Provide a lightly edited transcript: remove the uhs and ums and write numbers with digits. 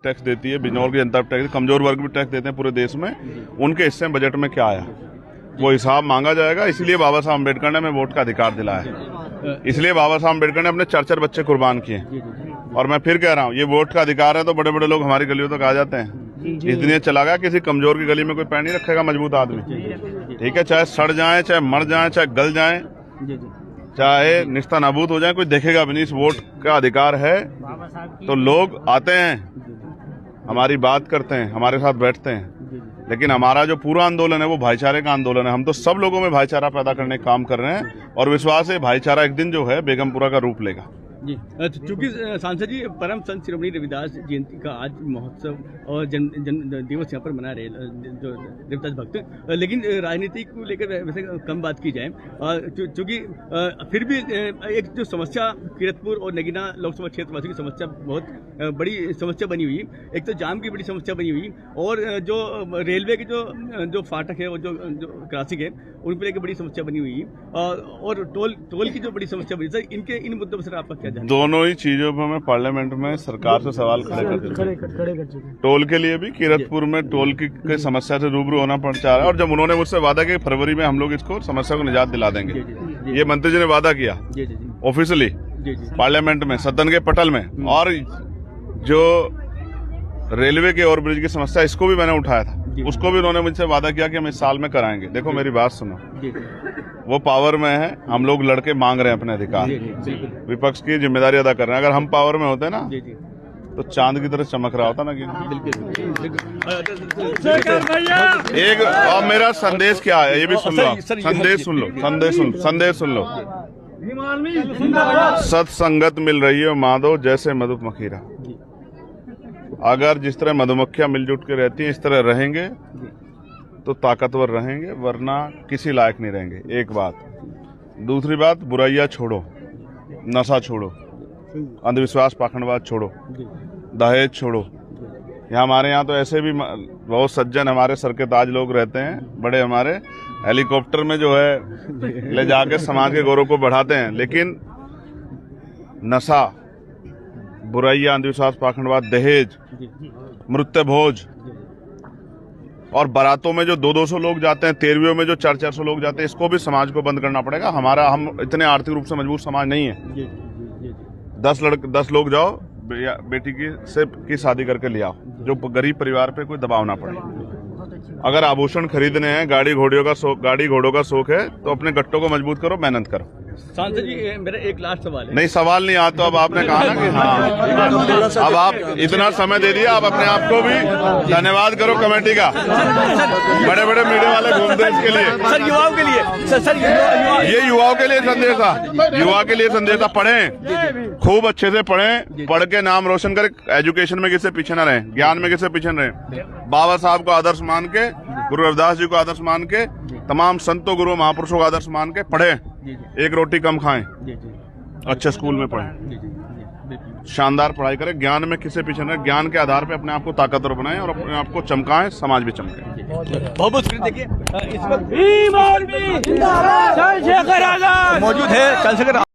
Tax देती है, बिजनौर की जनता टैक्स, कमजोर वर्ग भी टैक्स देते हैं पूरे देश में। उनके हिस्से में बजट में क्या आया वो हिसाब मांगा जाएगा। इसलिए बाबा साहब अम्बेडकर ने हमें वोट का अधिकार दिलाया। इसलिए बाबा साहब अम्बेडकर ने अपने 4 बच्चे कुर्बान किए। और मैं फिर कह रहा हूँ, ये वोट का अधिकार है तो बड़े बड़े लोग हमारी गलियों तक आ जाते हैं। इस दिन चला गया, किसी कमजोर की गली में कोई पैर नहीं रखेगा मजबूत आदमी। ठीक है, चाहे सड़ जाए, चाहे मर जाए, चाहे गल जाए, चाहे निस्ता नाबूद हो जाए, कोई देखेगा भी नहीं। इस वोट का अधिकार है तो लोग आते हैं, हमारी बात करते हैं, हमारे साथ बैठते हैं। लेकिन हमारा जो पूरा आंदोलन है वो भाईचारे का आंदोलन है। हम तो सब लोगों में भाईचारा पैदा करने का काम कर रहे हैं और विश्वास है भाईचारा एक दिन जो है बेगमपुरा का रूप लेगा। जी, चूंकि सांसद जी परम संत श्री रविदास जयंती का आज महोत्सव और जन्म दिवस यहाँ पर मना रहे जो रविदास भक्त, लेकिन राजनीति को लेकर वैसे कम बात की जाए। चूंकि फिर भी एक जो समस्या कीरतपुर और नगीना लोकसभा क्षेत्रवासियों की समस्या बहुत बड़ी समस्या बनी हुई। एक तो जाम की बड़ी समस्या बनी हुई और जो रेलवे के जो फाटक है और जो क्रॉसिंग है उन पर एक बड़ी समस्या बनी हुई और टोल की जो बड़ी समस्या बनी। सर, इन मुद्दों पर सर आपका क्या? दोनों ही चीजों पर मैं पार्लियामेंट में सरकार से सवाल खड़े कर चुके। टोल के लिए भी कीरतपुर में टोल की समस्या से रूबरू होना पड़ रहा है और जब उन्होंने मुझसे वादा किया फरवरी में हम लोग इसको समस्या को निजात दिला देंगे, ये मंत्री जी ने वादा किया ऑफिशियली पार्लियामेंट में सदन के पटल में। और जो रेलवे के ओवरब्रिज की समस्या इसको भी मैंने उठाया था, उसको भी उन्होंने मुझसे वादा किया कि हम इस साल में कराएंगे। देखो मेरी बात सुनो, वो पावर में है, हम लोग लड़के मांग रहे हैं अपने अधिकार, विपक्ष की जिम्मेदारी अदा कर रहे हैं। अगर हम पावर में होते ना तो चांद की तरह चमक रहा होता ना कि एक। और मेरा संदेश क्या है ये भी सुन लो, संदेश सुन लो। सत्संगत मिल रही है माधव जैसे मधु मखीरा। अगर जिस तरह मधुमक्खियां मिलजुल के रहती हैं इस तरह रहेंगे तो ताकतवर रहेंगे, वरना किसी लायक नहीं रहेंगे। एक बात। दूसरी बात, बुराइयां छोड़ो, नशा छोड़ो, अंधविश्वास पाखंडवाद छोड़ो, दहेज छोड़ो। हमारे यहाँ तो ऐसे भी बहुत सज्जन हमारे सर के ताज लोग रहते हैं, बड़े हमारे हेलीकॉप्टर में जो है ले जाके समाज के गौरव को बढ़ाते हैं। लेकिन नशा, बुराइयां, अंधविश्वास पाखंडवाद, दहेज, मृत्यु भोज और बारातों में जो 200-200 लोग जाते हैं, तेरवियों में जो 400-400 लोग जाते हैं, इसको भी समाज को बंद करना पड़ेगा। हम इतने आर्थिक रूप से मजबूत समाज नहीं है। 10 लोग जाओ, बेटी की शादी करके ले आओ, जो गरीब परिवार पे कोई दबाव ना पड़े। अगर आभूषण खरीदने हैं, गाड़ी घोड़ों का शौक है तो अपने गट्टों को मजबूत करो, मेहनत करो। सांसद जी, मेरा एक लास्ट सवाल है। नहीं, सवाल नहीं आता। अब आपने कहा ना कि हाँ, अब आप इतना समय दे दिया, आप अपने आप को भी धन्यवाद करो कमेटी का। बड़े बड़े मीडिया वाले घूमते हैं इसके लिए। सर, युवाओं के लिए ये युवाओं के लिए संदेश था। पढ़ें, खूब अच्छे से पढ़ें, पढ़ के नाम रोशन करें, एजुकेशन में किसी पीछे न रहें, ज्ञान में किसी पीछे न रहें। बाबा साहब को आदर्श मान के, गुरु रविदास जी को आदर्श मान के, तमाम संतों गुरु महापुरुषों को आदर्श मान के पढ़ें। एक रोटी कम खाएं, अच्छे स्कूल में पढ़ें, शानदार पढ़ाई करें, ज्ञान में किसी पीछे न, ज्ञान के आधार पे अपने आप को ताकतवर बनाएं और अपने आप को चमकाएं, समाज भी चमके। बहुत देखिए इस वक्त मौजूद है चंद्रशेखर